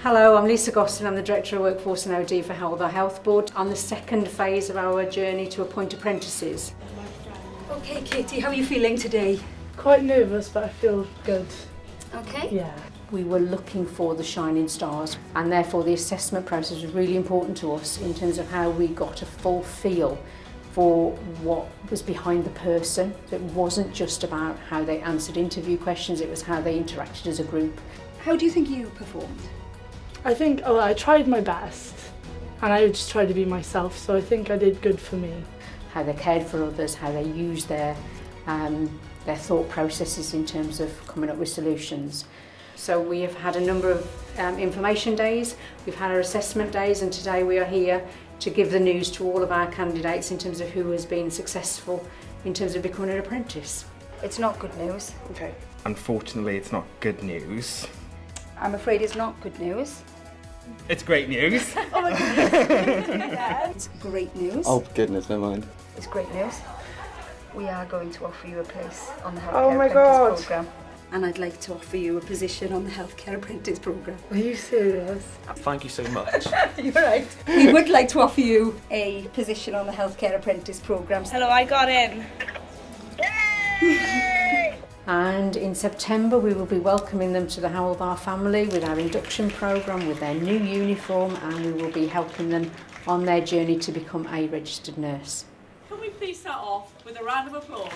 Hello, I'm Lisa Gostin. I'm the Director of Workforce and OD for Hywel Dda Health Board on the second phase of our journey to appoint apprentices. Okay, Katie, how are you feeling today? Quite nervous, but I feel good. Okay. Yeah. We were looking for the shining stars, and therefore the assessment process was really important to us in terms of how we got a full feel for what was behind the person. So it wasn't just about how they answered interview questions, it was how they interacted as a group. How do you think you performed? I think I tried my best and I just tried to be myself, so I think I did good for me. How they cared for others, how they used their thought processes in terms of coming up with solutions. So we have had a number of information days, we've had our assessment days, and today we are here to give the news to all of our candidates in terms of who has been successful in terms of becoming an apprentice. It's not good news. Okay. Unfortunately, it's not good news. I'm afraid it's not good news. It's great news. Oh my goodness. It's great news. Oh goodness, never mind. It's great news. We are going to offer you a place on the Oh Healthcare my Apprentice God. Programme. And I'd like to offer you a position on the Healthcare Apprentice Programme. Are you serious? Thank you so much. You're right. We would like to offer you a position on the Healthcare Apprentice Programme. Hello, I got in. And in September we will be welcoming them to the Hywel Dda family with our induction programme, with their new uniform, and we will be helping them on their journey to become a registered nurse. Can we please start off with a round of applause?